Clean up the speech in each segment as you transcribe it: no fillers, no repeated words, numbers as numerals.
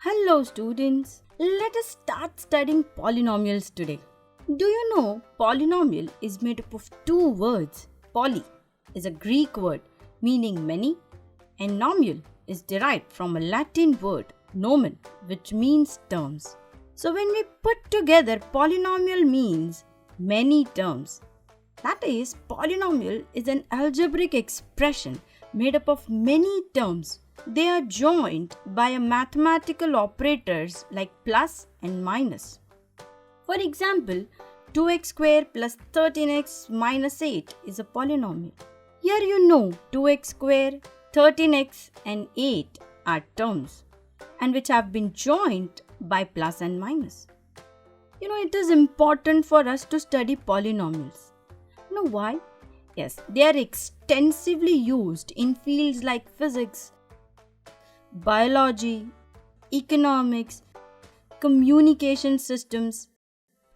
Hello students, let us start studying polynomials today. Do you know polynomial is made up of two words. Poly is a Greek word meaning many and nomial is derived from a Latin word nomen which means terms. So when we put together polynomial means many terms. That is, polynomial is an algebraic expression made up of many terms. They are joined by a mathematical operators like plus and minus. For example, 2x squared plus 13x minus 8 is a polynomial. Here you know 2x squared, 13x and 8 are terms and which have been joined by plus and minus. It is important for us to study polynomials. You know why? Yes, they are extensively used in fields like physics, biology, economics, communication systems,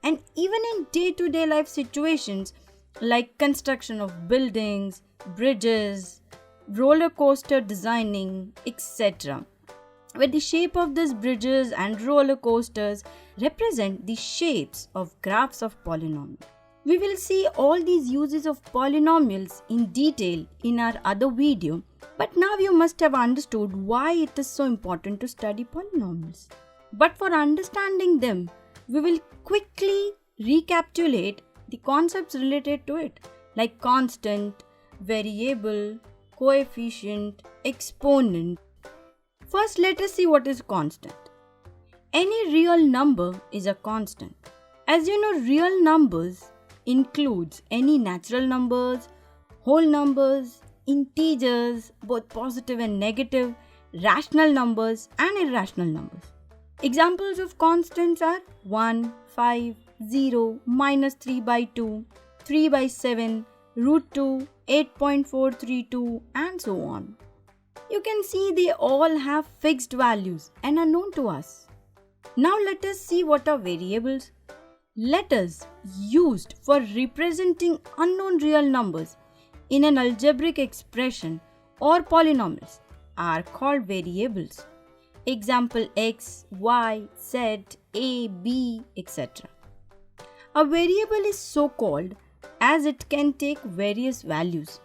and even in day-to-day life situations like construction of buildings, bridges, roller coaster designing, etc. Where the shape of these bridges and roller coasters represent the shapes of graphs of polynomials. We will see all these uses of polynomials in detail in our other video, but now you must have understood why it is so important to study polynomials. But for understanding them, we will quickly recapitulate the concepts related to it, like constant, variable, coefficient, exponent. First, let us see what is constant. Any real number is a constant. As you know, real numbers includes any natural numbers, whole numbers, integers, both positive and negative, rational numbers and irrational numbers. Examples of constants are 1, 5, 0, minus 3 by 2, 3 by 7, root 2, 8.432 and so on. You can see they all have fixed values and are known to us. Now let us see what are variables. Letters used for representing unknown real numbers in an algebraic expression or polynomials are called variables. Example x, y, z, a, b, etc. A variable is so called as it can take various values.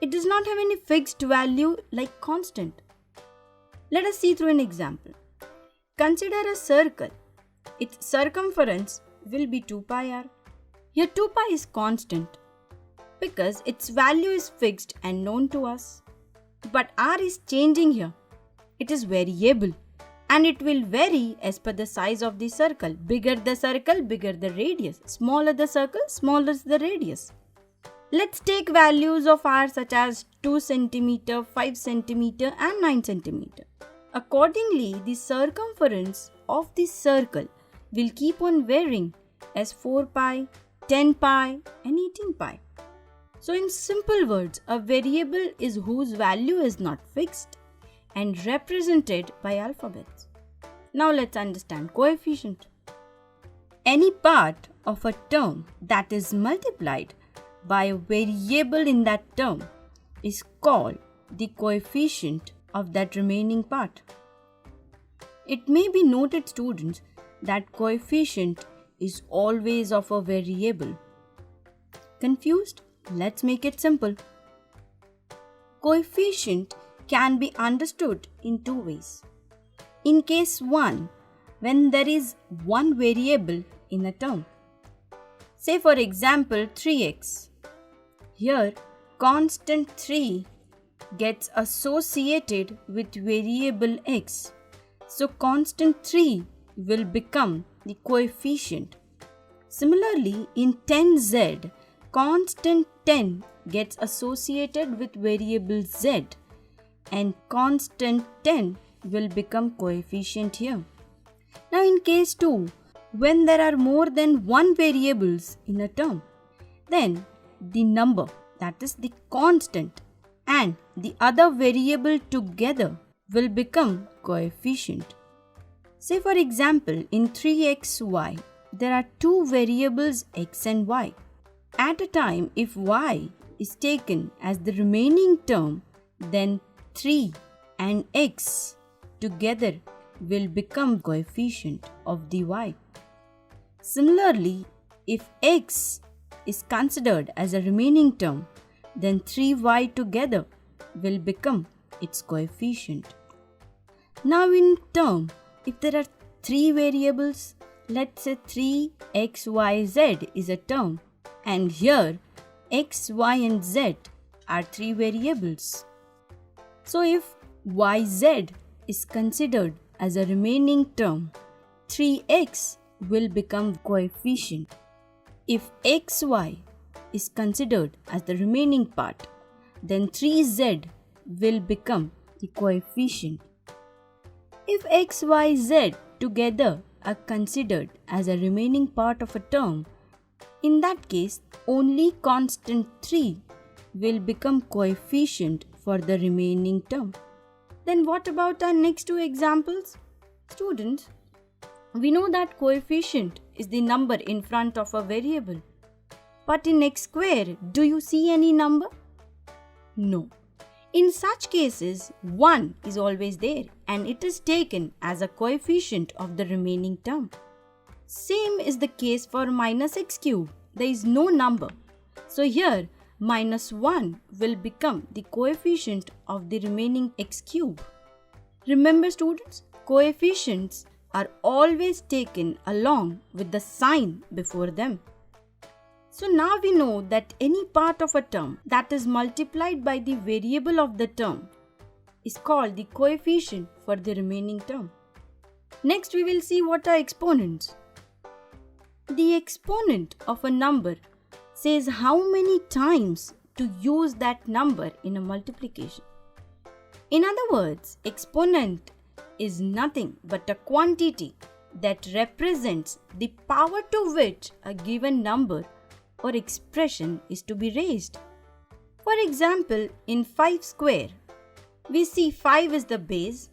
It does not have any fixed value like constant. Let us see through an example. Consider a circle. Its circumference will be 2 pi r. Here 2 pi is constant because its value is fixed and known to us. But r is changing here. It is variable and it will vary as per the size of the circle. Bigger the circle, bigger the radius. Smaller the circle, smaller the radius. Let's take values of r such as 2 cm, 5 cm and 9 cm. Accordingly, the circumference of the circle will keep on varying as 4 pi, 10 pi and 18 pi. So in simple words, a variable is whose value is not fixed and represented by alphabets. Now let's understand coefficient. Any part of a term that is multiplied by a variable in that term is called the coefficient of that remaining part. It may be noted, students, that coefficient is always of a variable. Confused? Let's make it simple. Coefficient can be understood in two ways. In case 1, when there is one variable in a term. Say for example 3x. Here constant 3 gets associated with variable x. So constant 3 will become the coefficient. Similarly, in 10z, constant 10 gets associated with variable z and constant 10 will become coefficient here. Now in case 2, when there are more than one variables in a term, then the number, that is the constant, and the other variable together will become coefficient. Say for example, in 3xy, there are two variables x and y. At a time, if y is taken as the remaining term, then 3 and x together will become coefficient of the y. Similarly, if x is considered as a remaining term, then 3y together will become its coefficient. Now in term, if there are three variables, let's say 3x, y, z is a term, and here x, y and z are three variables. So if yz is considered as a remaining term, 3x will become coefficient. If xy is considered as the remaining part, then 3z will become the coefficient. If x, y, z together are considered as a remaining part of a term, in that case only constant 3 will become coefficient for the remaining term. Then what about our next two examples? Students, we know that coefficient is the number in front of a variable. But in x square, do you see any number? No. In such cases, 1 is always there and it is taken as a coefficient of the remaining term. Same is the case for minus x cube. There is no number. So here, minus 1 will become the coefficient of the remaining x cube. Remember students, coefficients are always taken along with the sign before them. So now we know that any part of a term that is multiplied by the variable of the term is called the coefficient for the remaining term. Next we will see what are exponents. The exponent of a number says how many times to use that number in a multiplication. In other words, exponent is nothing but a quantity that represents the power to which a given number or expression is to be raised. For example, in 5 square, we see 5 is the base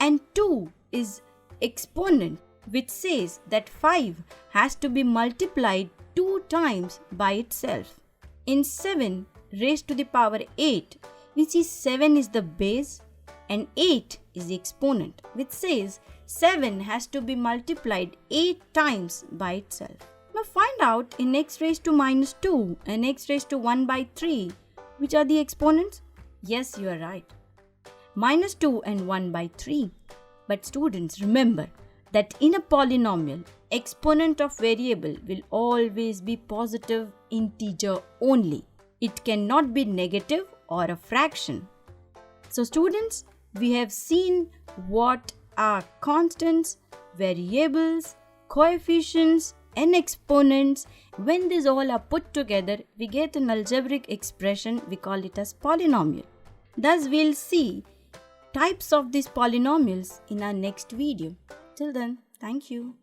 and 2 is exponent, which says that 5 has to be multiplied 2 times by itself. In 7 raised to the power 8, we see 7 is the base and 8 is the exponent, which says 7 has to be multiplied 8 times by itself. Now find out in x raised to minus 2 and x raised to 1 by 3, which are the exponents? Yes, you are right. Minus 2 and 1 by 3. But students, remember that in a polynomial, exponent of variable will always be positive integer only. It cannot be negative or a fraction. So students, we have seen what are constants, variables, coefficients, and exponents. When these all are put together, we get an algebraic expression. We call it as polynomial. Thus, we'll see types of these polynomials in our next video. Till then, thank you.